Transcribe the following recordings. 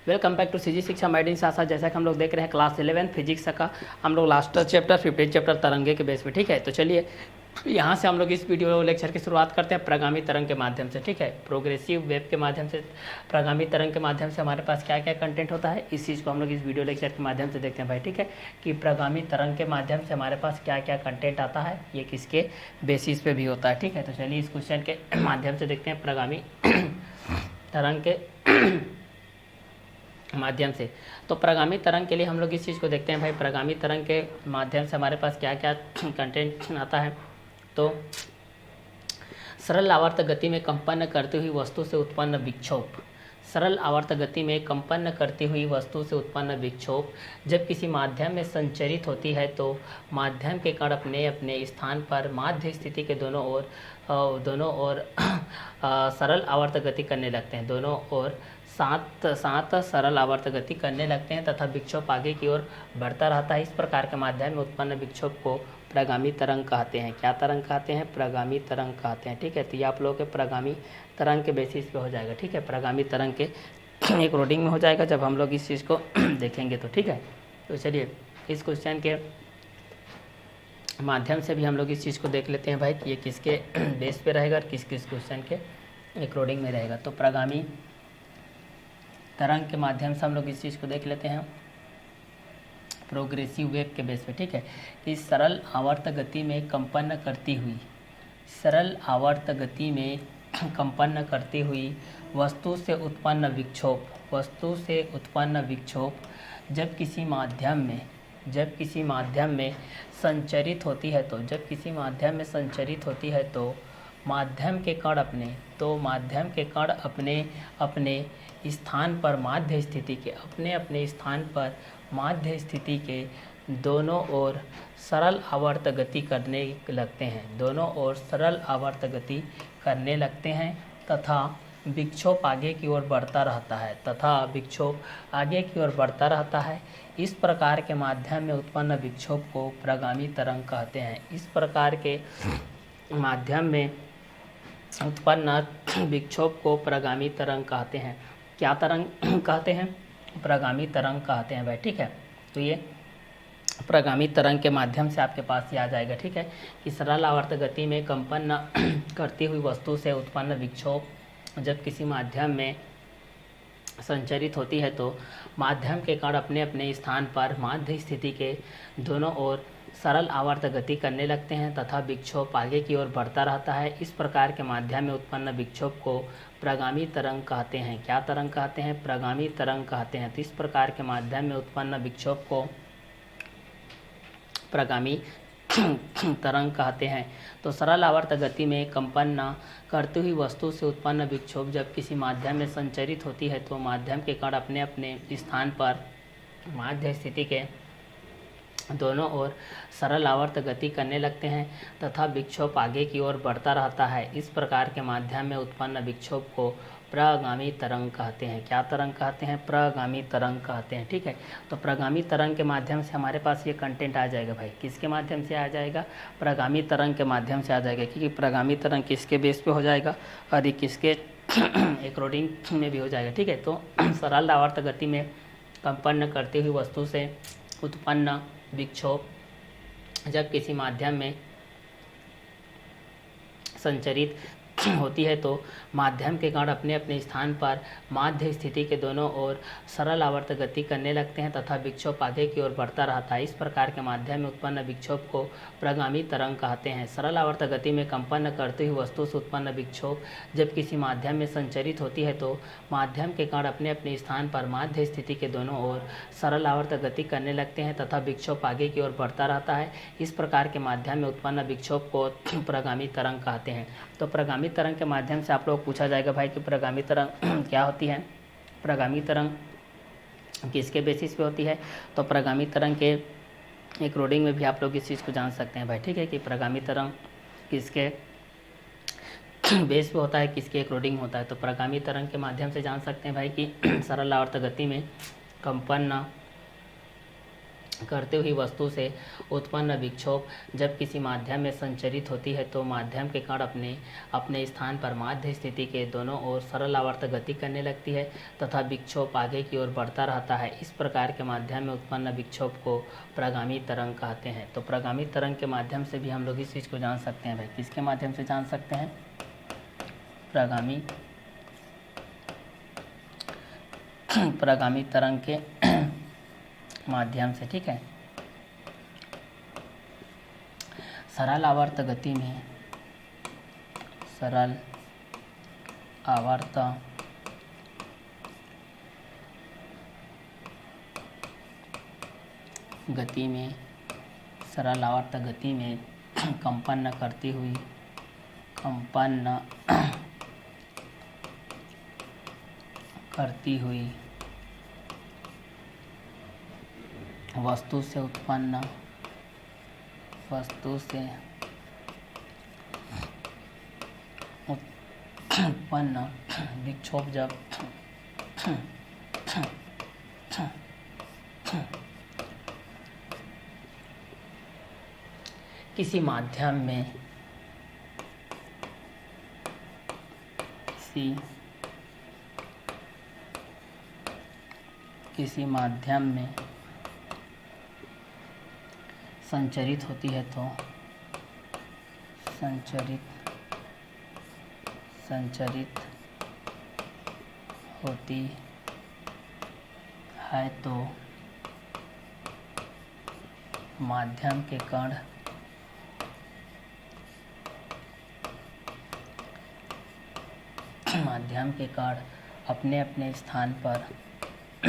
Welcome back to CG शिक्षा माइडिंग साथ जैसा कि हम लोग देख रहे हैं क्लास 11 फिजिक्स का हम लोग लास्ट चैप्टर 15 चैप्टर तरंगे के बेस पे। ठीक है, तो चलिए यहाँ से हम लोग इस वीडियो लेक्चर की शुरुआत करते हैं प्रगामी तरंग के माध्यम से। ठीक है, प्रोग्रेसिव वेव के माध्यम से प्रगामी तरंग के माध्यम से हमारे पास क्या क्या कंटेंट होता है, इस चीज़ को हम लोग इस वीडियो लेक्चर के माध्यम से देखते हैं भाई। ठीक है, कि प्रगामी तरंग के माध्यम से हमारे पास क्या क्या कंटेंट आता है, ये किसके बेसिस पे भी होता है। ठीक है, तो चलिए इस क्वेश्चन के माध्यम से देखते हैं प्रगामी तरंग के माध्यम से। तो प्रगामी तरंग के लिए हम लोग इस चीज़ को देखते हैं भाई, प्रगामी तरंग के माध्यम से हमारे पास क्या क्या कंटेंट आता है। तो सरल आवर्त गति में कंपन करती हुई वस्तु से उत्पन्न विक्षोभ, सरल आवर्त गति में कंपन करती हुई वस्तु से उत्पन्न विक्षोभ जब किसी माध्यम में संचरित होती है तो माध्यम के कण अपने अपने स्थान पर माध्य स्थिति के दोनों ओर सरल आवर्त गति करने लगते हैं, दोनों ओर साथ सरल आवर्त गति करने लगते हैं तथा विक्षोभ आगे की ओर बढ़ता रहता है। इस प्रकार के माध्यम में उत्पन्न विक्षोभ को प्रगामी तरंग कहते हैं। क्या तरंग कहते हैं? प्रगामी तरंग कहते हैं। ठीक है, तो ये आप लोगों के प्रगामी तरंग के बेसिस पे हो जाएगा। ठीक है, प्रगामी तरंग के एक रोडिंग में हो जाएगा जब हम लोग इस चीज़ को देखेंगे तो। ठीक है, तो चलिए इस क्वेश्चन के माध्यम से भी हम लोग इस चीज़ को देख लेते हैं भाई कि ये किसके बेस पे रहेगा और किस किस क्वेश्चन के एक रोडिंग में रहेगा। तो प्रगामी तरंग के माध्यम से हम लोग इस चीज़ को देख लेते हैं प्रोग्रेसिव वेव के बेस पे। ठीक है, कि सरल आवर्त गति में कंपन करती हुई, सरल आवर्त गति में कंपन करती हुई वस्तु से उत्पन्न विक्षोभ, वस्तु से उत्पन्न विक्षोभ जब किसी माध्यम में संचरित होती है तो, जब किसी माध्यम में संचरित होती है तो माध्यम के कण अपने अपने स्थान पर माध्य स्थिति के, अपने अपने स्थान पर माध्य स्थिति के दोनों ओर सरल आवर्त गति करने लगते हैं, दोनों ओर सरल आवर्त गति करने लगते हैं तथा विक्षोभ आगे की ओर बढ़ता रहता है, इस प्रकार के माध्यम में उत्पन्न विक्षोभ को प्रगामी तरंग कहते हैं। इस प्रकार के माध्यम में उत्पन्न विक्षोभ को प्रगामी तरंग कहते हैं। क्या तरंग कहते हैं? प्रगामी तरंग कहते हैं भाई। ठीक है, तो ये प्रगामी तरंग के माध्यम से आपके पास ये आ जाएगा। ठीक है, कि सरल आवर्त गति में कंपन करती हुई वस्तु से उत्पन्न विक्षोभ जब किसी माध्यम में संचरित होती है तो माध्यम के कण अपने अपने स्थान पर माध्य स्थिति के दोनों ओर सरल आवर्त गति करने लगते हैं तथा विक्षोभ आगे की ओर बढ़ता रहता है। इस प्रकार के माध्यम में उत्पन्न विक्षोभ को प्रगामी तरंग कहते हैं। क्या तरंग कहते हैं? प्रगामी तरंग कहते हैं। तो इस प्रकार के माध्यम में उत्पन्न विक्षोभ को प्रगामी तरंग कहते हैं। तो सरल आवर्त गति में कंपन न करती हुई वस्तु से उत्पन्न विक्षोभ जब किसी माध्यम में संचरित होती है तो माध्यम के कण अपने अपने स्थान पर माध्य स्थिति के दोनों ओर सरल आवर्त गति करने लगते हैं तथा विक्षोभ आगे की ओर बढ़ता रहता है। इस प्रकार के माध्यम में उत्पन्न विक्षोभ को प्रगामी तरंग कहते हैं। क्या तरंग कहते हैं? प्रगामी तरंग कहते हैं। ठीक है, तो प्रगामी तरंग के माध्यम से हमारे पास ये कंटेंट आ जाएगा भाई। किसके माध्यम से आ जाएगा? प्रगामी तरंग के माध्यम से आ जाएगा, क्योंकि प्रगामी तरंग किसके बेस पे हो जाएगा और ये किसके एक रोडिंग में भी हो जाएगा। ठीक है, तो सरल आवर्त गति में कंपन करती हुई वस्तु से उत्पन्न विक्षोभ जब किसी माध्यम में संचरित होती है तो माध्यम के कण अपने अपने स्थान पर माध्य स्थिति के दोनों ओर सरल आवर्त गति करने लगते हैं तथा विक्षोभ आगे की ओर बढ़ता रहता है। इस प्रकार के माध्यम में उत्पन्न विक्षोभ को प्रगामी तरंग कहते हैं। सरल आवर्त गति में कंपन करती हुई वस्तु से उत्पन्न विक्षोभ जब किसी माध्यम में संचरित होती है तो माध्यम के कण अपने अपने स्थान पर माध्य स्थिति के दोनों ओर सरल आवर्त गति करने लगते हैं तथा विक्षोभ आगे की ओर बढ़ता रहता है। इस प्रकार के माध्यम में उत्पन्न विक्षोभ को प्रगामी तरंग कहते हैं। तो प्रगामी तरंग के माध्यम से आप लोग पूछा जाएगा भाई कि प्रगामी तरंग क्या होती है, प्रगामी तरंग किसके बेसिस पे होती है। तो प्रगामी तरंग के एक रोडिंग में भी आप लोग इस चीज़ को जान सकते हैं भाई। ठीक है, कि प्रगामी तरंग किसके बेस पे होता है, किसके एक रोडिंग होता है। तो प्रगामी तरंग के माध्यम से जान सकते हैं भाई कि सरल आवर्त गति में कंपन करते हुई वस्तु से उत्पन्न विक्षोभ जब किसी माध्यम में संचरित होती है तो माध्यम के कण अपने अपने स्थान पर माध्य स्थिति के दोनों ओर सरल आवर्त गति करने लगती है तथा विक्षोभ आगे की ओर बढ़ता रहता है। इस प्रकार के माध्यम में उत्पन्न विक्षोभ को प्रगामी तरंग कहते हैं। तो प्रगामी तरंग के माध्यम से भी हम लोग इस चीज़ को जान सकते हैं। भाई किसके माध्यम से जान सकते हैं? प्रगामी तरंग के माध्यम से। ठीक है। सरल आवर्त गति में सरल आवर्त गति में सरल आवर्त गति में कंपन करती हुई वस्तु से उत्पन्न विक्षोभ जब किसी माध्यम में संचरित होती है तो माध्यम के कण अपने अपने स्थान पर माध्य स्थिति के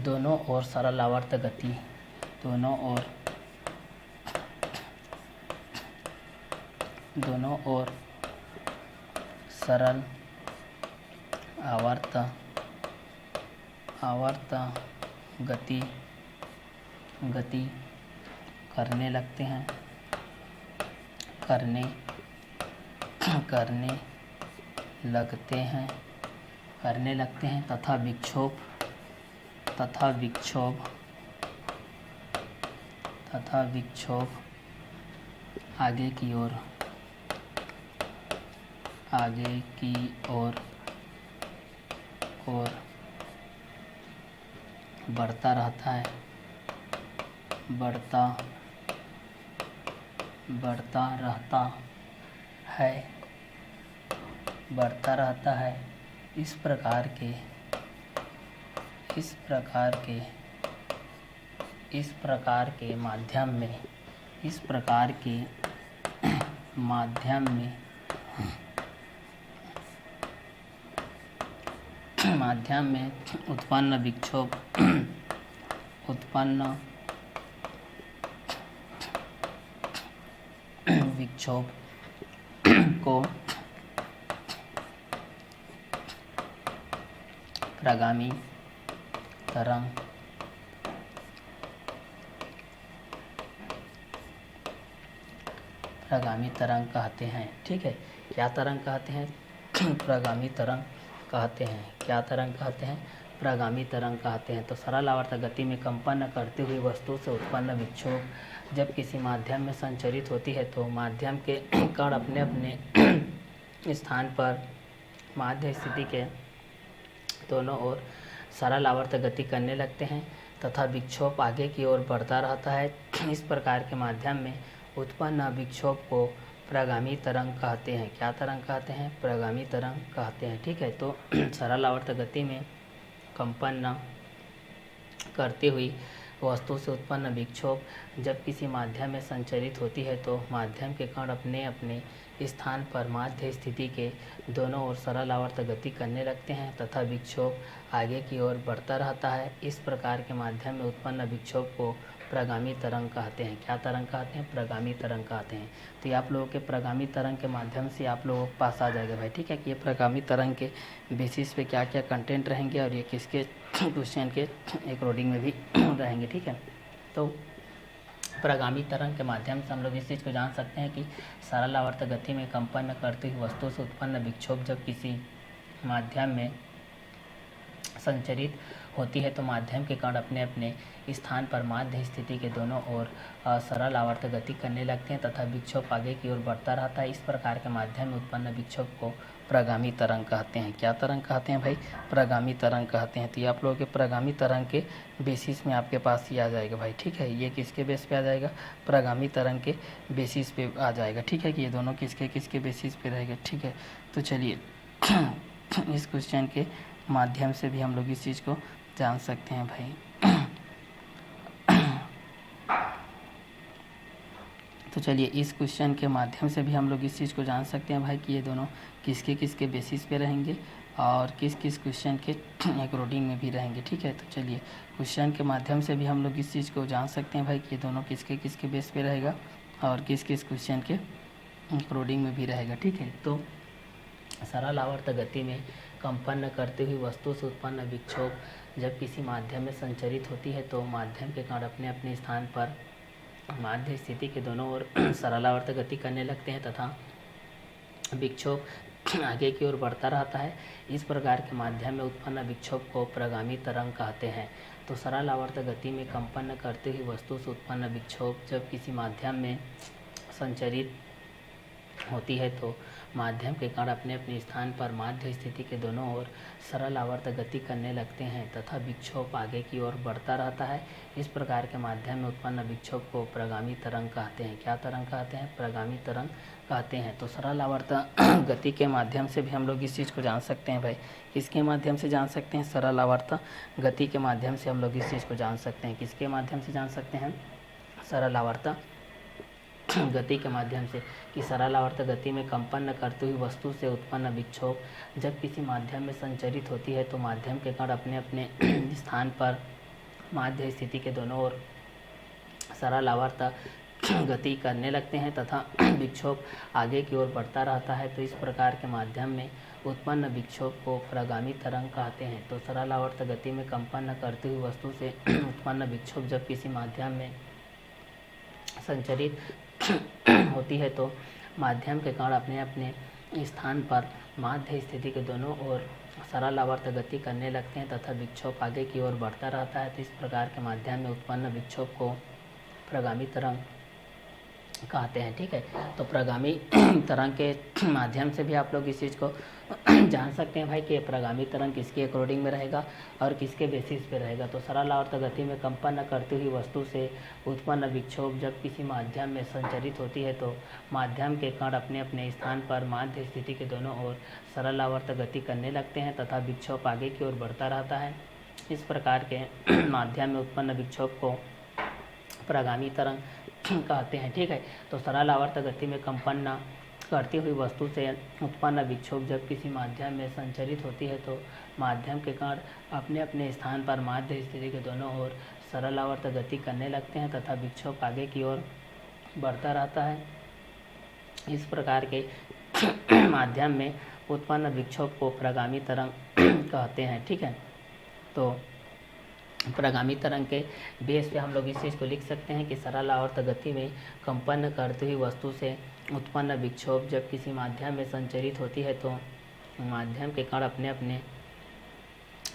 दोनों ओर सरल आवर्त गति सरल आवर्त गति करने लगते हैं तथा विक्षोभ आगे की ओर बढ़ता रहता है। इस प्रकार के माध्यम में उत्पन्न विक्षोभ को प्रगामी तरंग कहते हैं। ठीक है। क्या तरंग कहते हैं? प्रगामी तरंग कहते हैं। क्या तरंग कहते हैं? प्रगामी तरंग कहते हैं। तो सरल आवर्त गति में कंपन करती हुई वस्तु से उत्पन्न विक्षोभ जब किसी माध्यम में संचरित होती है तो माध्यम के कण अपने अपने स्थान पर माध्य स्थिति के दोनों ओर सरल आवर्त गति करने लगते हैं तथा विक्षोभ आगे की ओर बढ़ता रहता है। इस प्रकार के माध्यम में उत्पन्न विक्षोभ को प्रगामी तरंग कहते हैं। क्या तरंग कहते हैं? प्रगामी तरंग कहते हैं। ठीक है। तो सरल आवर्त गति में कंपन करती हुई वस्तु से उत्पन्न विक्षोभ जब किसी माध्यम में संचरित होती है तो माध्यम के कण अपने अपने स्थान पर माध्य स्थिति के दोनों ओर सरल आवर्त गति करने लगते हैं तथा विक्षोभ आगे की ओर बढ़ता रहता है। इस प्रकार के माध्यम में उत्पन्न विक्षोभ को प्रगामी तरंग कहते हैं। क्या तरंग कहते हैं? प्रगामी तरंग कहते हैं। तो ये आप लोगों के प्रगामी तरंग के माध्यम से आप लोगों के पास आ जाएगा भाई, ठीक है, कि ये प्रगामी तरंग के बेसिस पे क्या क्या कंटेंट रहेंगे और ये किसके क्वेश्चन के अकॉर्डिंग में भी रहेंगे, ठीक है। तो प्रगामी तरंग के माध्यम से हम लोग इस चीज़ को जान सकते हैं कि सरल आवर्त गति में कंपन करती हुई वस्तु से उत्पन्न विक्षोभ जब किसी माध्यम में संचरित होती है तो माध्यम के कण अपने अपने स्थान पर माध्य स्थिति के दोनों ओर सरल आवर्त गति करने लगते हैं तथा विक्षोभ आगे की ओर बढ़ता रहता है। इस प्रकार के माध्यम में उत्पन्न विक्षोभ को प्रगामी तरंग कहते हैं। क्या तरंग कहते हैं भाई? प्रगामी तरंग कहते हैं। तो ये आप लोगों के प्रगामी तरंग के बेसिस में आपके पास ही आ जाएगा भाई, ठीक है। ये किसके बेस पे आ जाएगा? प्रगामी तरंग के बेसिस पे आ जाएगा, ठीक है, कि ये दोनों किसके किसके बेसिस पे रहेगा, ठीक है। तो चलिए इस क्वेश्चन के माध्यम से भी हम लोग इस चीज़ को जान सकते हैं भाई। तो चलिए इस क्वेश्चन के माध्यम से भी हम लोग इस चीज़ को जान सकते हैं भाई कि ये दोनों किसके किसके बेसिस पे रहेंगे और किस किस क्वेश्चन के अकॉर्डिंग में भी रहेंगे, ठीक है। तो चलिए क्वेश्चन के माध्यम से भी हम लोग इस चीज़ को जान सकते हैं भाई कि ये दोनों किसके किसके बेस पे रहेगा और किस किस क्वेश्चन के अकॉर्डिंग में भी रहेगा, ठीक है। तो सरल आवर्त गति में कंपन करती हुई वस्तु से उत्पन्न विक्षोभ जब किसी माध्यम में संचरित होती है तो माध्यम के कण अपने अपने स्थान पर माध्य स्थिति के दोनों ओर सरल आवर्त गति करने लगते हैं तथा विक्षोभ आगे की ओर बढ़ता रहता है। इस प्रकार के माध्यम में उत्पन्न विक्षोभ को प्रगामी तरंग कहते हैं। तो सरल आवर्त गति में कंपन करती हुई वस्तु से उत्पन्न विक्षोभ जब किसी माध्यम में संचरित होती है तो माध्यम के कण अपने अपने स्थान पर माध्य स्थिति के दोनों ओर सरल आवर्त गति करने लगते हैं तथा विक्षोभ आगे की ओर बढ़ता रहता है। इस प्रकार के माध्यम में उत्पन्न विक्षोभ को प्रगामी तरंग कहते हैं। क्या तरंग कहते हैं? प्रगामी तरंग कहते हैं। तो सरल आवर्त गति के माध्यम से भी हम लोग इस चीज़ को जान सकते हैं भाई। किसके माध्यम से जान सकते हैं? सरल आवर्त गति के माध्यम से हम लोग इस चीज़ को जान सकते हैं। किसके माध्यम से जान सकते हैं? सरल आवर्त गति के माध्यम से, कि सरल आवर्त गति में कंपन करती हुई वस्तु से उत्पन्न विक्षोभ जब किसी माध्यम में संचरित होती है तो माध्यम के कण अपने अपने स्थान पर माध्य स्थिति के दोनों ओर सरल आवर्त गति करने लगते हैं तथा विक्षोभ आगे की ओर बढ़ता रहता है। तो इस प्रकार के माध्यम में उत्पन्न विक्षोभ को प्रगामी तरंग कहते हैं। तो सरल आवर्त गति में कंपन करती हुई वस्तु से उत्पन्न विक्षोभ जब किसी माध्यम में संचरित होती है तो माध्यम के कण अपने अपने स्थान पर माध्य स्थिति के दोनों ओर सरल आवर्त गति करने लगते हैं तथा विक्षोभ आगे की ओर बढ़ता रहता है। तो इस प्रकार के माध्यम में उत्पन्न विक्षोभ को प्रगामी तरंग कहते हैं, ठीक है। तो प्रगामी तरंग के माध्यम से भी आप लोग इस चीज़ को जान सकते हैं भाई कि प्रगामी तरंग किसके अकॉर्डिंग में रहेगा और किसके बेसिस पे रहेगा। तो सरल आवर्त गति में कंपन करती हुई वस्तु से उत्पन्न विक्षोभ जब किसी माध्यम में संचरित होती है तो माध्यम के कण अपने अपने स्थान पर माध्य स्थिति के दोनों ओर सरल आवर्त गति करने लगते हैं तथा विक्षोभ आगे की ओर बढ़ता रहता है। इस प्रकार के माध्यम में उत्पन्न विक्षोभ को प्रगामी तरंग कहते हैं, ठीक है। तो सरल आवर्त गति में कंपन करती हुई वस्तु से उत्पन्न विक्षोभ जब किसी माध्यम में संचरित होती है तो माध्यम के कण अपने अपने स्थान पर माध्य स्थिति के दोनों ओर सरल आवर्त गति करने लगते हैं तथा विक्षोभ आगे की ओर बढ़ता रहता है। इस प्रकार के माध्यम में उत्पन्न विक्षोभ को प्रगामी तरंग कहते हैं, ठीक है। तो प्रगामी तरंग के बेस पे हम लोग इस चीज़ को लिख सकते हैं कि सरल आवर्त गति में कंपन करती हुई वस्तु से उत्पन्न विक्षोभ जब किसी माध्यम में संचरित होती है तो माध्यम के कण अपने अपने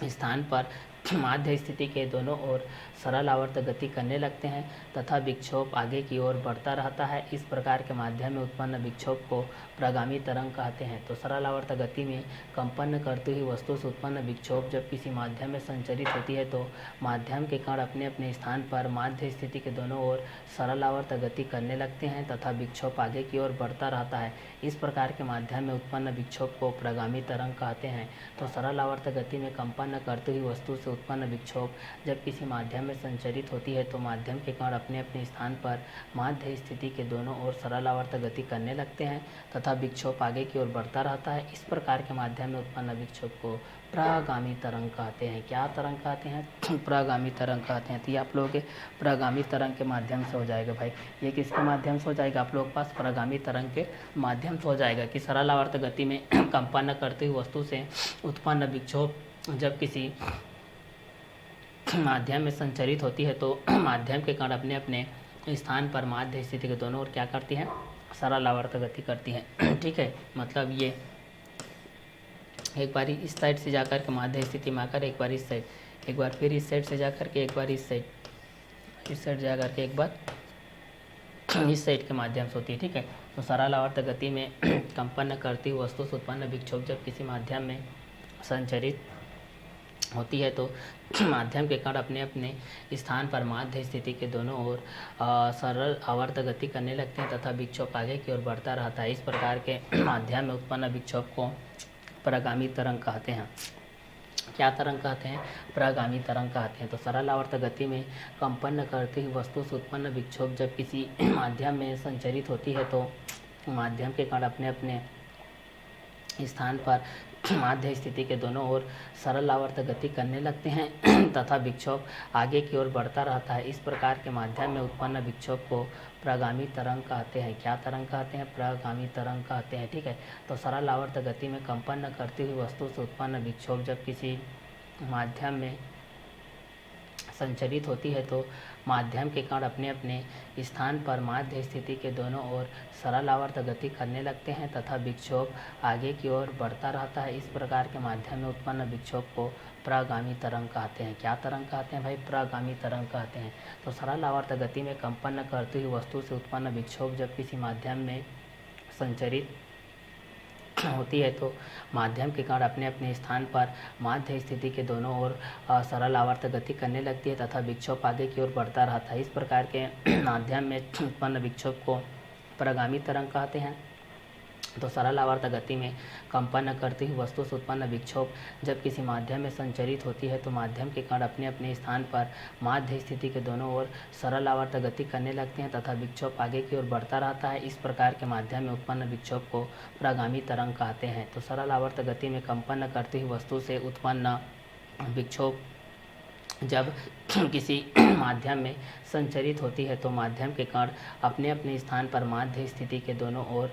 स्थान पर माध्य स्थिति के दोनों ओर सरल आवर्त गति करने लगते हैं तथा विक्षोभ आगे की ओर बढ़ता रहता है। इस प्रकार के माध्यम में उत्पन्न विक्षोभ को प्रगामी तरंग कहते हैं। तो सरल आवर्त गति में कंपन करती हुई वस्तु से उत्पन्न विक्षोभ जब किसी माध्यम में संचरित होती है तो माध्यम के कण अपने अपने स्थान पर माध्य स्थिति के दोनों ओर सरल आवर्त गति करने लगते हैं तथा विक्षोभ आगे की ओर बढ़ता रहता है। इस प्रकार के माध्यम में उत्पन्न विक्षोभ को प्रगामी तरंग कहते हैं। तो सरल आवर्त गति में कंपन करती हुई वस्तु से उत्पन्न विक्षोभ जब किसी माध्यम में संचरित होती है तो माध्यम के कण अपने अपने स्थान पर माध्य स्थिति के दोनों ओर सरल आवर्त गति करने लगते हैं तथा विक्षोभ आगे की ओर बढ़ता रहता है। इस प्रकार के माध्यम में उत्पन्न विक्षोभ को प्रगामी तरंग कहते हैं। क्या तरंग कहते हैं? प्रगामी तरंग कहते हैं। तो ये आप लोगों के प्रगामी तरंग के माध्यम से हो जाएगा भाई। ये किसके माध्यम से हो जाएगा? आप लोगों के पास प्रगामी तरंग के माध्यम से हो जाएगा कि सरल आवर्त गति में कंपन करती हुई वस्तु से उत्पन्न विक्षोभ जब किसी माध्यम में संचरित होती है तो माध्यम के कण अपने अपने स्थान पर माध्य स्थिति के दोनों ओर क्या करती हैं? सरल आवर्त गति करती हैं। ठीक है, मतलब ये एक बार इस साइड से जाकर के माध्य स्थिति में आकर एक बार इस साइड, एक बार फिर इस साइड से जाकर के एक बार इस साइड जाकर के एक बार इस साइड के माध्यम से होती है। ठीक है, तो सरल आवर्त गति में कंपन करती हुई वस्तु से उत्पन्न विक्षोभ जब किसी माध्यम में संचरित होती है तो माध्यम के कण अपने अपने स्थान पर माध्य स्थिति के दोनों ओर सरल आवर्त गति करने लगते हैं तथा विक्षोभ आगे की ओर बढ़ता रहता है। इस प्रकार के माध्यम में उत्पन्न विक्षोभ को प्रगामी तरंग कहते हैं। क्या तरंग कहते हैं? प्रगामी तरंग कहते हैं। तो सरल आवर्त गति में कंपन करती हुई वस्तु से उत्पन्न विक्षोभ जब किसी माध्यम में संचरित होती है तो माध्यम के कण अपने अपने स्थान पर माध्य स्थिति के दोनों ओर सरल आवर्त गति करने लगते हैं तथा विक्षोभ आगे की ओर बढ़ता रहता है। इस प्रकार के माध्यम में उत्पन्न विक्षोभ को प्रगामी तरंग कहते हैं। क्या तरंग कहते हैं? प्रगामी तरंग कहते हैं। ठीक है, तो सरल आवर्त गति में कंपन करती हुई वस्तु से उत्पन्न विक्षोभ जब किसी माध्यम में संचरित होती है तो माध्यम के कण अपने अपने स्थान पर माध्य स्थिति के दोनों ओर सरल आवर्त गति करने लगते हैं तथा विक्षोभ आगे की ओर बढ़ता रहता है। इस प्रकार के माध्यम में उत्पन्न विक्षोभ को प्रगामी तरंग कहते हैं। क्या तरंग कहते हैं भाई? प्रगामी तरंग कहते हैं। तो सरल आवर्त गति में कंपन करती हुई वस्तु से उत्पन्न विक्षोभ जब किसी माध्यम में संचरित होती है तो माध्यम के कण अपने अपने स्थान पर माध्य स्थिति के दोनों ओर सरल आवर्त गति करने लगती है तथा विक्षोभ आगे की ओर बढ़ता रहता है। इस प्रकार के माध्यम में उत्पन्न विक्षोभ को प्रगामी तरंग कहते हैं। तो सरल आवर्त गति में कंपन करती हुई वस्तु से उत्पन्न विक्षोभ जब किसी माध्यम में संचरित होती है तो माध्यम के कण अपने अपने स्थान पर माध्य स्थिति के दोनों ओर सरल आवर्त गति करने लगते हैं तथा विक्षोभ आगे की ओर बढ़ता रहता है। इस प्रकार के माध्यम में उत्पन्न विक्षोभ को प्रगामी तरंग कहते हैं। तो सरल आवर्त गति में कंपन करती हुई वस्तु से उत्पन्न विक्षोभ जब किसी माध्यम में संचरित होती है तो माध्यम के कण अपने अपने स्थान पर माध्य स्थिति के दोनों ओर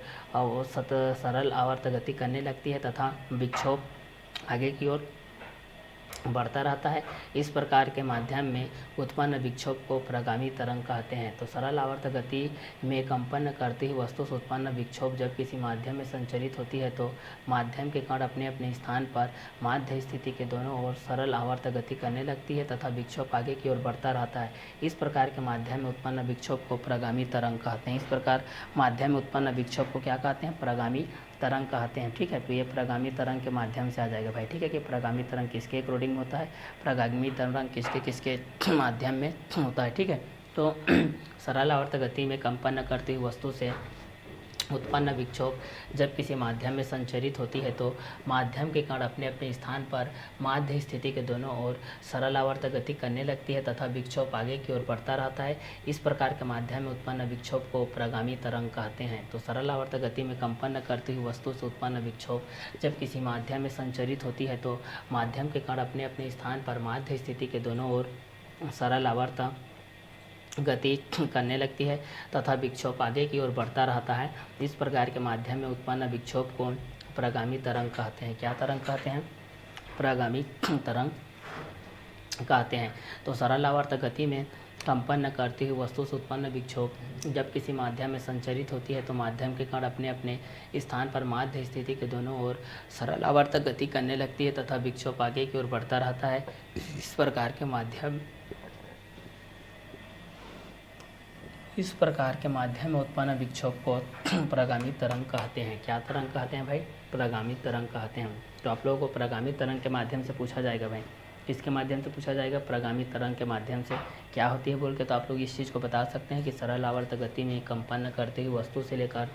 सरल आवर्त गति करने लगती है तथा विक्षोभ आगे की ओर बढ़ता रहता है। इस प्रकार के माध्यम में उत्पन्न विक्षोभ को प्रगामी तरंग कहते हैं। तो सरल आवर्त गति में कंपन करती हुई वस्तु से उत्पन्न विक्षोभ जब किसी माध्यम में संचरित होती है तो माध्यम के कण अपने अपने स्थान पर माध्य स्थिति के दोनों ओर सरल आवर्त गति करने लगती है तथा विक्षोभ आगे की ओर बढ़ता रहता है। इस प्रकार के माध्यम में उत्पन्न विक्षोभ को प्रगामी तरंग कहते हैं। इस प्रकार माध्यम में उत्पन्न विक्षोभ को क्या कहते हैं? प्रगामी तरंग कहते हैं। ठीक है, तो ये प्रगामी तरंग के माध्यम से आ जाएगा भाई। ठीक है, कि प्रगामी तरंग किसके अकॉर्डिंग होता है? प्रगामी तरंग किसके किसके माध्यम में होता है। ठीक है, तो सरल आवर्त गति में कंपन करती हुई वस्तु से उत्पन्न विक्षोभ जब किसी माध्यम में संचरित होती है तो माध्यम के कण अपने अपने स्थान पर माध्य स्थिति के दोनों ओर सरल आवर्त गति करने लगती है तथा विक्षोभ आगे की ओर बढ़ता रहता है। इस प्रकार के माध्यम में उत्पन्न विक्षोभ को प्रगामी तरंग कहते हैं। तो सरल आवर्त गति में कंपन करती हुई वस्तु से उत्पन्न विक्षोभ जब किसी माध्यम में संचरित होती है तो माध्यम के कण अपने अपने स्थान पर माध्य स्थिति के दोनों ओर सरल आवर्त गति करने लगती है तथा विक्षोभ आगे की ओर बढ़ता रहता है। इस प्रकार के माध्यम में उत्पन्न विक्षोभ को प्रगामी तरंग कहते हैं। क्या तरंग कहते हैं? प्रगामी तरंग कहते हैं। तो सरल आवर्त गति में कंपन करती हुई वस्तु से उत्पन्न विक्षोभ जब किसी माध्यम में संचरित होती है तो माध्यम के कण अपने अपने स्थान पर माध्य स्थिति के दोनों ओर सरल आवर्त गति करने लगती है तथा विक्षोभ आगे की ओर बढ़ता रहता है। इस प्रकार के माध्यम में उत्पन्न विक्षोभ को प्रगामी तरंग कहते हैं। क्या तरंग कहते हैं भाई? प्रगामी तरंग कहते हैं। तो आप लोगों को प्रगामी तरंग के माध्यम से पूछा जाएगा भाई। किसके माध्यम से पूछा जाएगा? प्रगामी तरंग के माध्यम से क्या होती है बोल के, तो आप लोग इस चीज़ को बता सकते हैं कि सरल आवर्त गति में कंपन करती हुई वस्तु से लेकर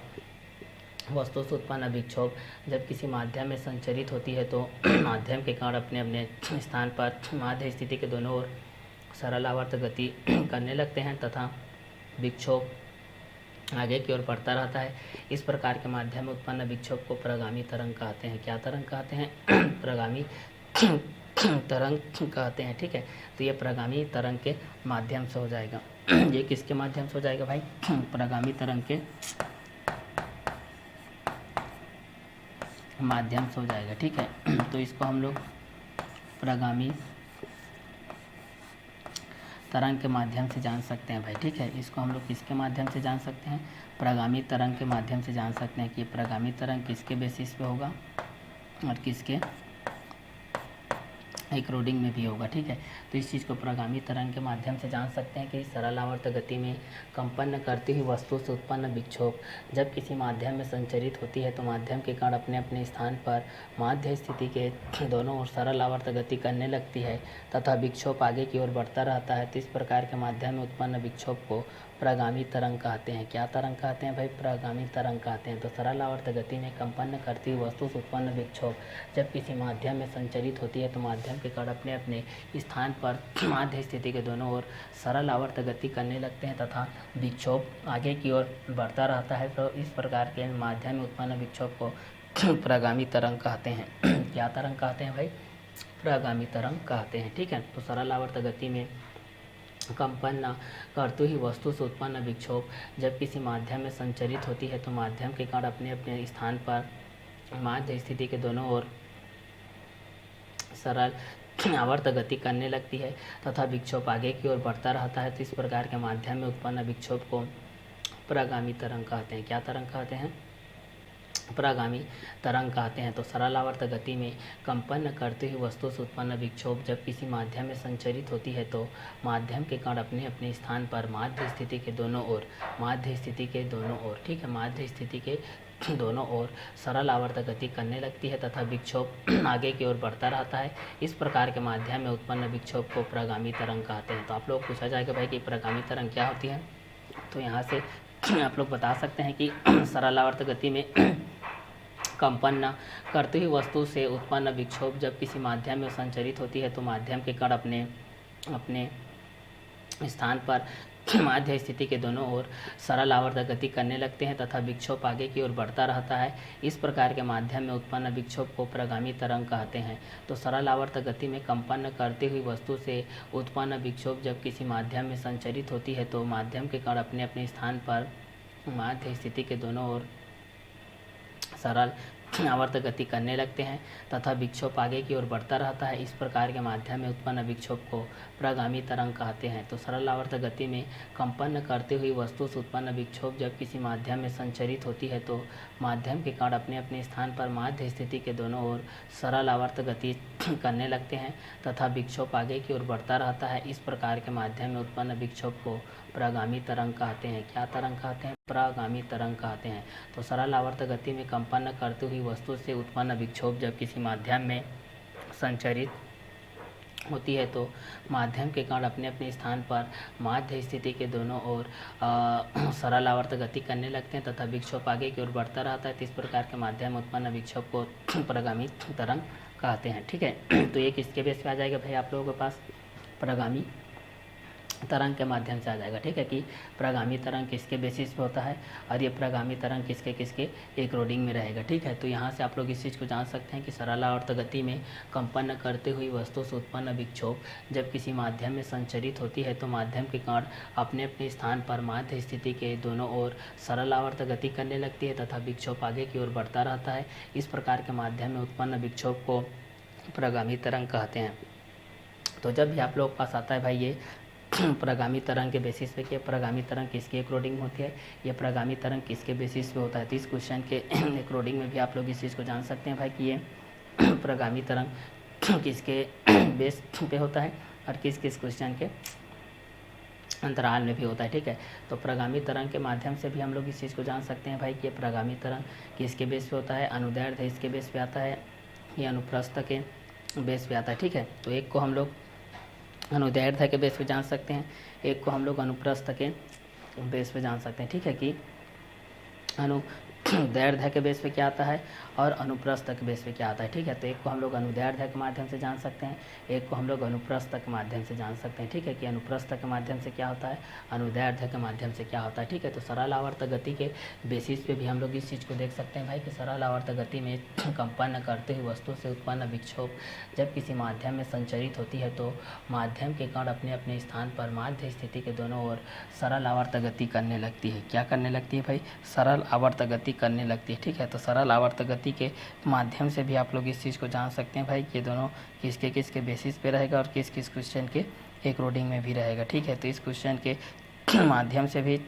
वस्तु से उत्पन्न विक्षोभ जब किसी माध्यम में संचरित होती है तो माध्यम के कण अपने अपने स्थान पर माध्य स्थिति के दोनों ओर सरल आवर्त गति करने लगते हैं तथा विक्षोभ आगे की ओर बढ़ता रहता है। इस प्रकार के माध्यम में उत्पन्न विक्षोभ को प्रगामी तरंग कहते हैं। क्या तरंग कहते हैं? प्रगामी तरंग कहते हैं। ठीक है, तो ये प्रगामी तरंग के माध्यम से हो जाएगा। ये किसके माध्यम से हो जाएगा भाई? प्रगामी तरंग के माध्यम से हो जाएगा। ठीक है, तो इसको हम लोग प्रगामी तरंग के माध्यम से जान सकते हैं भाई। ठीक है, इसको हम लोग किसके माध्यम से जान सकते हैं? प्रगामी तरंग के माध्यम से जान सकते हैं कि प्रगामी तरंग किसके बेसिस पे होगा और किसके अकॉर्डिंग में भी होगा। ठीक है, तो इस चीज़ को प्रगामी तरंग के माध्यम से जान सकते हैं कि सरल आवर्त गति में कंपन करती हुई वस्तु से उत्पन्न विक्षोभ जब किसी माध्यम में संचरित होती है तो माध्यम के कण अपने अपने स्थान पर माध्य स्थिति के दोनों ओर सरल आवर्त गति करने लगती है तथा विक्षोभ आगे की ओर बढ़ता रहता है। तो इस प्रकार के माध्यम में उत्पन्न विक्षोभ को प्रगामी तरंग कहते हैं। क्या तरंग कहते हैं भाई? प्रगामी तरंग कहते हैं। तो सरल आवर्त गति में कंपन करती हुई वस्तु से उत्पन्न विक्षोभ जब किसी माध्यम में संचरित होती है तो माध्यम के कण अपने अपने स्थान पर माध्य स्थिति के दोनों ओर सरल आवर्त गति करने लगते हैं तथा विक्षोभ आगे की ओर बढ़ता रहता है। तो इस प्रकार के माध्यम में उत्पन्न विक्षोभ को प्रगामी तरंग कहते हैं। क्या तरंग कहते हैं भाई? प्रगामी तरंग कहते हैं। ठीक है, तो सरल आवर्त गति में कंपन करती हुई वस्तु से उत्पन्न विक्षोभ जब किसी माध्यम में संचरित होती है तो माध्यम के कण अपने अपने स्थान पर माध्य स्थिति के दोनों ओर सरल आवर्त गति करने लगती है तथा विक्षोभ आगे की ओर बढ़ता रहता है। तो इस प्रकार के माध्यम में उत्पन्न विक्षोभ को प्रगामी तरंग कहते हैं। क्या तरंग कहते हैं? प्रगामी तरंग कहते हैं। तो सरल आवर्त गति में कंपन करती हुई वस्तु से उत्पन्न विक्षोभ जब किसी माध्यम में संचरित होती है तो माध्यम के कण अपने अपने स्थान पर माध्य स्थिति के दोनों ओर ठीक है, माध्य स्थिति के दोनों ओर सरल आवर्त गति करने लगती है तथा विक्षोभ आगे की ओर बढ़ता रहता है। इस प्रकार के माध्यम में उत्पन्न विक्षोभ को प्रगामी तरंग कहते हैं। तो आप लोग पूछा जाएगा भाई कि प्रगामी तरंग क्या होती है? तो यहाँ से आप लोग बता सकते हैं कि सरल आवर्त गति में कंपन करती हुई वस्तु से उत्पन्न विक्षोभ जब किसी माध्यम में संचरित होती है तो माध्यम के कण अपने अपने स्थान पर माध्य स्थिति के दोनों ओर सरल आवर्त गति करने लगते हैं तथा विक्षोभ आगे की ओर बढ़ता रहता है। इस प्रकार के माध्यम में उत्पन्न विक्षोभ को प्रगामी तरंग कहते हैं। तो सरल आवर्त गति में कंपन करती हुई वस्तु से उत्पन्न विक्षोभ जब किसी माध्यम में संचरित होती है तो माध्यम के कण अपने अपने स्थान पर माध्य स्थिति के दोनों ओर सरल आवर्त गति करने लगते हैं तथा विक्षोभ आगे की ओर बढ़ता रहता है। इस प्रकार के माध्यम में उत्पन्न विक्षोभ को प्रगामी तरंग कहते हैं। तो सरल आवर्त गति में कंपन करती हुई वस्तु से उत्पन्न विक्षोभ जब किसी माध्यम में संचरित होती है तो माध्यम के कण अपने अपने स्थान पर माध्य स्थिति के दोनों ओर सरल आवर्त गति करने लगते हैं तथा विक्षोभ आगे की ओर बढ़ता रहता है। इस प्रकार के माध्यम में उत्पन्न विक्षोभ को प्रगामी तरंग कहते हैं। क्या तरंग कहते हैं? प्रगामी तरंग कहते हैं। तो सरल आवर्त गति में कंपन करती हुई वस्तु से उत्पन्न विक्षोभ जब किसी माध्यम में संचरित होती है तो माध्यम के कण अपने अपने स्थान पर माध्य स्थिति के दोनों ओर सरल आवर्त गति करने लगते हैं तथा विक्षोभ आगे की ओर बढ़ता रहता है। तो इस प्रकार के माध्यम में उत्पन्न विक्षोभ को प्रगामी तरंग कहते हैं। ठीक है, तो ये किसके बेस पे आ जाएगा भाई आप लोगों के पास? प्रगामी तरंग के माध्यम से आ जाएगा। ठीक है, कि प्रगामी तरंग किसके बेसिस पे होता है और ये प्रगामी तरंग किसके किसके अकॉर्डिंग में रहेगा। ठीक है, तो यहाँ से आप लोग इस चीज़ को जान सकते हैं कि सरल आवर्त गति में कंपन करते हुई वस्तु से उत्पन्न विक्षोभ जब किसी माध्यम में संचरित होती है तो माध्यम के कण अपने अपने स्थान पर माध्य स्थिति के दोनों ओर सरल आवर्त गति करने लगती है तथा विक्षोभ आगे की ओर बढ़ता रहता है। इस प्रकार के माध्यम में उत्पन्न विक्षोभ को प्रगामी तरंग कहते हैं। तो जब भी आप लोग पास आता है भाई ये प्रगामी तरंग के बेसिस पे कि प्रगामी तरंग किसके अकॉर्डिंग होती है, ये प्रगामी तरंग किसके बेसिस पे होता है, तो इस क्वेश्चन के अकॉर्डिंग में भी आप लोग इस चीज़ को जान सकते हैं भाई कि ये प्रगामी तरंग किसके बेस पे होता है और किस किस क्वेश्चन के अंतराल में भी होता है। ठीक है, तो प्रगामी तरंग के माध्यम से भी हम लोग इस चीज़ को जान सकते हैं भाई कि ये प्रगामी तरंग किसके बेस पे होता है, अनुदैर्ध्य इसके बेस पे आता है, ये अनुप्रस्थ के बेस पे आता है। ठीक है, तो एक को हम लोग अनुदैर्ध्य के बेस पे जान सकते हैं, एक को हम लोग अनुप्रस्थ के बेस पे जान सकते हैं। ठीक है, कि दैर्ध्य के बेस पे क्या आता है और अनुप्रस्थ के बेस पे क्या आता है। ठीक है, तो एक को हम लोग अनुदैर्ध्य के माध्यम से जान सकते हैं, एक को हम लोग अनुप्रस्थ के माध्यम से जान सकते हैं। ठीक है, कि अनुप्रस्थ के माध्यम से क्या होता है, अनुदैर्ध्य के माध्यम से क्या होता है। ठीक है, तो सरल आवर्त गति के बेसिस पे भी हम लोग इस चीज़ को देख सकते हैं भाई कि सरल आवर्त गति में कंपन न करते हुए वस्तु से उत्पन्न विक्षोभ जब किसी माध्यम में संचरित होती है तो माध्यम के कण अपने अपने स्थान पर माध्य स्थिति के दोनों ओर सरल आवर्त गति करने लगती है। क्या करने लगती है भाई, सरल आवर्त गति करने लगती है। ठीक है, तो सरल आवर्त गति के माध्यम से भी आप लोग इस चीज़ को जान सकते हैं भाई कि दोनों किसके किसके बेसिस पे रहेगा और किस किस क्वेश्चन के एक रोडिंग में भी रहेगा। ठीक है, तो इस क्वेश्चन के माध्यम से भी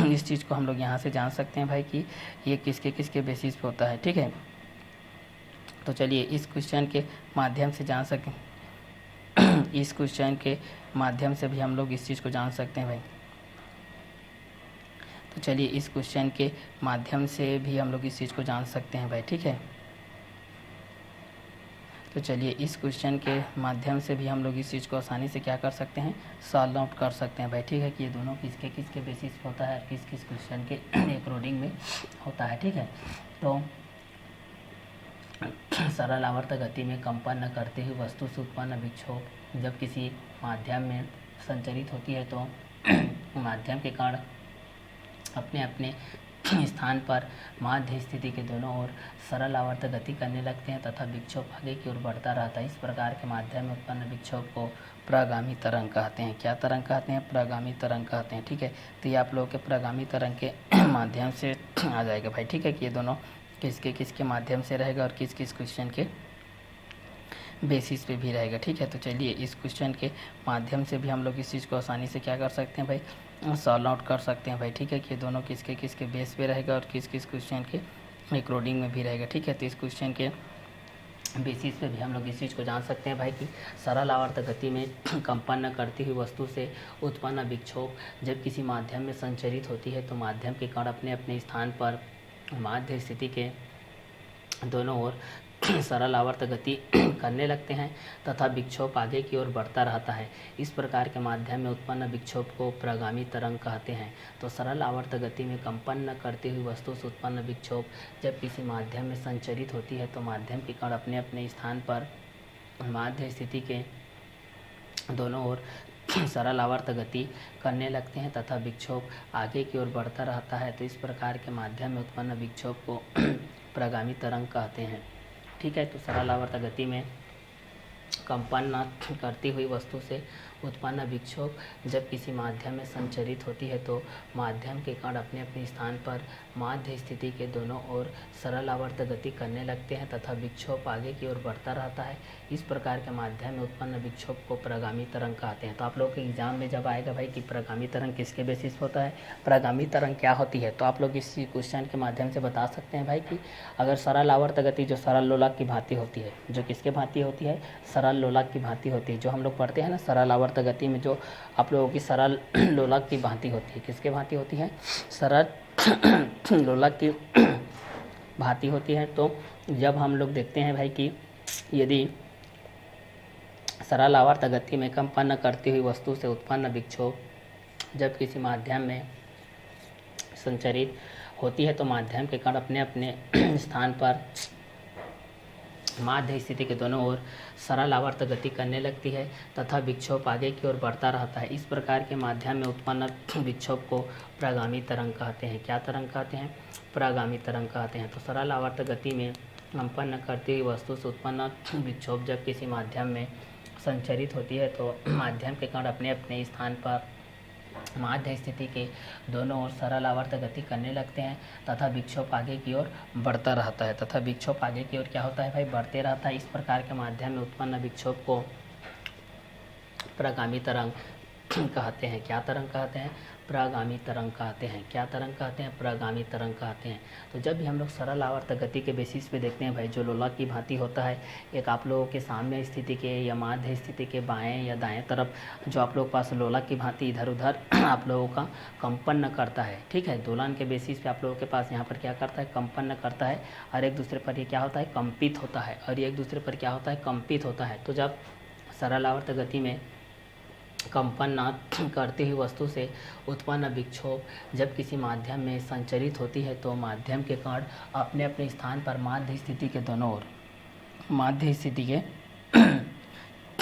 इस चीज़ को हम लोग यहाँ से जान सकते हैं भाई कि ये किसके किसके बेसिस पे होता है। ठीक है, तो चलिए इस क्वेश्चन के माध्यम से जान सकें इस क्वेश्चन के माध्यम से भी हम लोग इस चीज़ को जान सकते हैं भाई। तो चलिए इस क्वेश्चन के माध्यम से भी हम लोग इस चीज़ को जान सकते हैं भाई। ठीक है, तो चलिए इस क्वेश्चन के माध्यम से भी हम लोग इस चीज़ को आसानी से क्या कर सकते हैं, सॉल्व आउट कर सकते हैं भाई। ठीक है, कि ये दोनों किसके किसके बेसिस पे होता है और किस किस क्वेश्चन के एक रोडिंग में होता है। ठीक है, तो सरल आवर्त गति में कंपन न करते हुए वस्तु से उत्पन्न विक्षोभ जब किसी माध्यम में संचरित होती है तो माध्यम के कण अपने अपने स्थान पर माध्य स्थिति के दोनों ओर सरल आवर्त गति करने लगते हैं तथा विक्षोभ आगे की ओर बढ़ता रहता है। इस प्रकार के माध्यम में उत्पन्न विक्षोभ को प्रगामी तरंग कहते हैं। क्या तरंग कहते हैं, प्रगामी तरंग कहते हैं। ठीक है, तो ये आप लोगों के प्रगामी तरंग के माध्यम से आ जाएगा भाई। ठीक है, कि ये दोनों किसके किसके माध्यम से रहेगा और किस किस क्वेश्चन के बेसिस पे भी रहेगा। ठीक है, तो चलिए इस क्वेश्चन के माध्यम से भी हम लोग इस चीज़ को आसानी से क्या कर सकते हैं भाई, सॉल्व आउट कर सकते हैं भाई। ठीक है, कि दोनों किसके किसके बेस पे रहेगा और किस किस क्वेश्चन के एक रोडिंग में भी रहेगा। ठीक है, तो इस क्वेश्चन के बेसिस पे भी हम लोग इस चीज़ को जान सकते हैं भाई कि सरल आवर्त गति में कंपन न करती हुई वस्तु से उत्पन्न विक्षोभ जब किसी माध्यम में संचरित होती है तो माध्यम के कण अपने अपने स्थान पर माध्य स्थिति के दोनों ओर सरल आवर्त गति करने लगते हैं तथा विक्षोभ आगे की ओर बढ़ता रहता है। इस प्रकार के माध्यम में उत्पन्न विक्षोभ को प्रगामी तरंग कहते हैं। तो सरल आवर्त गति में कंपन न करती हुई वस्तु से उत्पन्न विक्षोभ जब किसी माध्यम में संचरित होती है तो माध्यम के कण अपने अपने स्थान पर माध्य स्थिति के दोनों ओर सरल आवर्त गति करने लगते हैं तथा विक्षोभ आगे की ओर बढ़ता रहता है। तो इस प्रकार के माध्यम में उत्पन्न विक्षोभ को प्रगामी तरंग कहते हैं। ठीक है, तो सरल आवर्त गति में कंपन न करती हुई वस्तु से उत्पन्न विक्षोभ जब किसी माध्यम में संचरित होती है तो माध्यम के कण अपने अपने स्थान पर माध्य स्थिति के दोनों ओर सरल आवर्त गति करने लगते हैं तथा विक्षोभ आगे की ओर बढ़ता रहता है। इस प्रकार के माध्यम में उत्पन्न विक्षोभ को प्रगामी तरंग कहते हैं। तो आप लोग के एग्जाम में जब आएगा भाई कि प्रगामी तरंग किसके बेसिस पर होता है, प्रगामी तरंग क्या होती है, तो आप लोग इस क्वेश्चन के माध्यम से बता सकते हैं भाई कि अगर सरल आवर्त गति जो सरल लोलक की भांति होती है, जो किसके भांति होती है, सरल लोलक की भांति होती है। जो हम लोग पढ़ते हैं ना सरल आवर्त गति में जो आप लोगों की सरल लोलक की भांति होती है, किसके भांति होती है, सरल लोलक की भांति होती है। तो जब हम लोग देखते हैं भाई कि यदि सरल आवर्त गति में कंपन न करती हुई वस्तु से उत्पन्न विक्षोभ जब किसी माध्यम में संचरित होती है तो माध्यम के कण अपने अपने स्थान पर माध्य स्थिति के दोनों ओर सरल आवर्त गति करने लगती है तथा विक्षोभ आगे की ओर बढ़ता रहता है। इस प्रकार के माध्यम में उत्पन्न विक्षोभ को प्रगामी तरंग कहते हैं। क्या तरंग कहते हैं, प्रगामी तरंग कहते हैं। तो सरल आवर्त गति में कंपन न करती हुई वस्तु से उत्पन्न विक्षोभ जब किसी माध्यम में संचरित होती है तो माध्यम के कण अपने अपने स्थान पर माध्य स्थिति के दोनों ओर सरल आवर्त गति करने लगते हैं तथा विक्षोभ आगे की ओर बढ़ता रहता है। तथा विक्षोभ आगे की ओर क्या होता है भाई, बढ़ते रहता है। इस प्रकार के माध्यम में उत्पन्न विक्षोभ को प्रगामी तरंग कहते हैं। क्या तरंग कहते हैं, प्रगामी तरंग कहते हैं। क्या तरंग कहते हैं, प्रगामी तरंग कहते हैं। तो जब भी हम लोग सरल आवर्त गति के बेसिस पे देखते हैं भाई, जो लोलक की भांति होता है, एक आप लोगों के सामने स्थिति के या माध्य स्थिति के बाएं या दाएं तरफ जो आप लोग पास लोलक की भांति इधर उधर आप लोगों का कंपन न करता है। ठीक है, दोलन के बेसिस पे आप लोगों के पास यहाँ पर क्या करता है, कंपन न करता है और एक दूसरे पर ये क्या होता है, कंपित होता है। और ये एक दूसरे पर क्या होता है, कंपित होता है। तो जब सरल आवर्त गति में कंपन न करती हुई वस्तु से उत्पन्न विक्षोभ जब किसी माध्यम में संचरित होती है तो माध्यम के कण अपने अपने स्थान पर माध्य स्थिति के दोनों ओर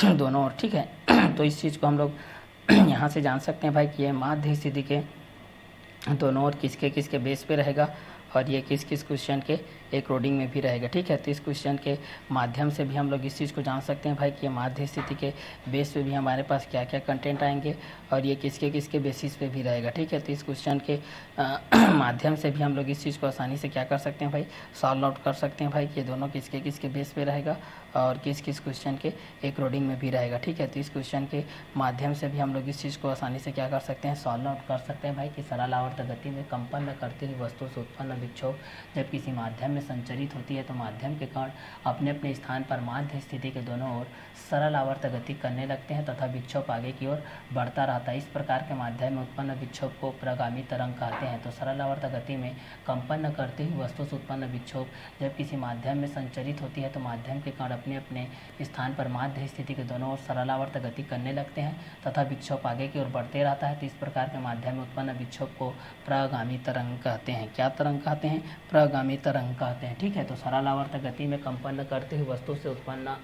दोनों ओर, ठीक है। तो इस चीज़ को हम लोग यहाँ से जान सकते हैं भाई कि ये माध्य स्थिति के दोनों ओर किसके किसके बेस पे रहेगा और ये किस किस क्वेश्चन के एक कोडिंग में भी रहेगा, ठीक है। तो इस क्वेश्चन के माध्यम से भी हम लोग इस चीज़ को जान सकते हैं भाई कि ये माध्य स्थिति के बेस पे भी हमारे पास क्या क्या कंटेंट आएंगे और ये किसके किसके बेसिस पे भी रहेगा, ठीक है। तो इस क्वेश्चन के माध्यम से भी हम लोग इस चीज़ को आसानी से क्या कर सकते हैं भाई, सॉल्व आउट कर सकते हैं भाई कि ये दोनों किसके किसके बेस पे रहेगा और किस किस क्वेश्चन के एक कोडिंग में भी रहेगा, ठीक है। तो इस क्वेश्चन के माध्यम से भी हम लोग इस चीज़ को आसानी से क्या कर सकते हैं, सॉल्व आउट कर सकते हैं भाई कि सरल आवर्त गति में कंपन न करती हुई वस्तु से उत्पन्न विक्षोभ जब किसी माध्यम में संचरित होती है तो माध्यम के कण अपने अपने स्थान पर माध्य स्थिति के दोनों ओर सरल आवर्त गति करने लगते हैं तथा विक्षोभ आगे की ओर बढ़ता रहता है। इस प्रकार के माध्यम में उत्पन्न विक्षोभ को प्रगामी तरंग कहते हैं। तो सरल आवर्त गति में कंपन न करती हुई वस्तु से उत्पन्न विक्षोभ जब किसी माध्यम में संचरित होती है तो माध्यम के कण अपने अपने स्थान पर माध्य स्थिति के दोनों ओर सरल आवर्त गति करने लगते हैं तथा विक्षोभ आगे की ओर बढ़ते रहता है। तो इस प्रकार के माध्यम में उत्पन्न विक्षोभ को प्रगामी तरंग कहते हैं। क्या तरंग कहते हैं? प्रगामी तरंग कहते हैं, ठीक है। तो सरल आवर्त गति में कंपन करती हुई वस्तु से उत्पन्न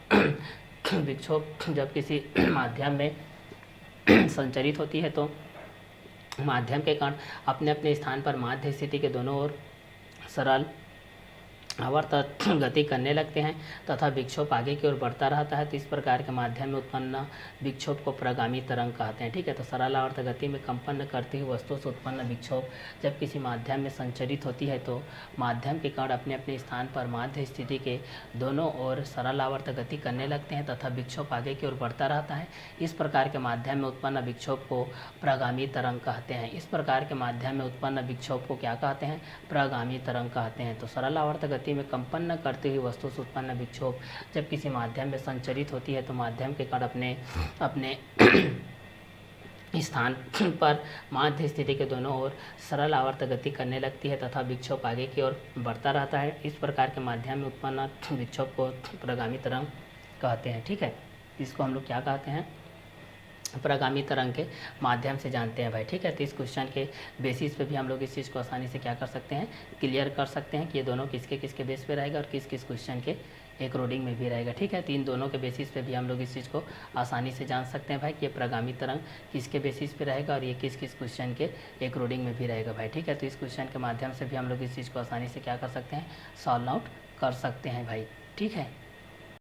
विक्षोभ जब किसी माध्यम में संचरित होती है तो माध्यम के कण अपने अपने स्थान पर माध्य स्थिति के दोनों ओर सरल आवर्त गति करने लगते हैं तथा विक्षोभ आगे की ओर बढ़ता रहता है। तो इस प्रकार के माध्यम में उत्पन्न विक्षोभ को प्रगामी तरंग कहते हैं, ठीक है। तो सरल आवर्त गति में कंपन करती हुई वस्तु से उत्पन्न विक्षोभ जब किसी माध्यम में संचरित होती है तो माध्यम के कण अपने अपने स्थान पर माध्य स्थिति के दोनों ओर सरल आवर्त गति करने लगते हैं तथा विक्षोभ आगे की ओर बढ़ता रहता है। इस प्रकार के माध्यम में उत्पन्न विक्षोभ को प्रगामी तरंग कहते हैं। इस प्रकार के माध्यम में उत्पन्न विक्षोभ को क्या कहते हैं? प्रगामी तरंग कहते हैं। तो सरल आवर्त गति में कंपन न करती हुई वस्तु से उत्पन्न विक्षोभ जब किसी माध्यम में संचरित होती है तो माध्यम के कण अपने अपने स्थान पर माध्य स्थिति के दोनों ओर सरल आवर्त गति करने लगती है तथा विक्षोभ आगे की ओर बढ़ता रहता है। इस प्रकार के माध्यम में उत्पन्न विक्षोभ को प्रगामी तरंग कहते हैं, ठीक है। इसको हम लोग क्या कहते हैं? प्रगामी तरंग के माध्यम से जानते हैं भाई, ठीक है। तो इस क्वेश्चन के बेसिस पे भी हम लोग इस चीज़ को आसानी से क्या कर सकते हैं, क्लियर कर सकते हैं कि ये दोनों किसके किसके बेस पे रहेगा और किस किस क्वेश्चन के एक रोडिंग में भी रहेगा, ठीक है। तो इन दोनों के बेसिस पे भी हम लोग इस चीज़ को आसानी से जान सकते हैं भाई कि ये प्रगामी तरंग किसके बेसिस पे रहेगा और ये किस किस क्वेश्चन के एक रोडिंग में भी रहेगा भाई, ठीक है। तो इस क्वेश्चन के माध्यम से भी हम लोग इस चीज़ को आसानी से क्या कर सकते हैं, सॉल्व आउट कर सकते हैं भाई, ठीक है।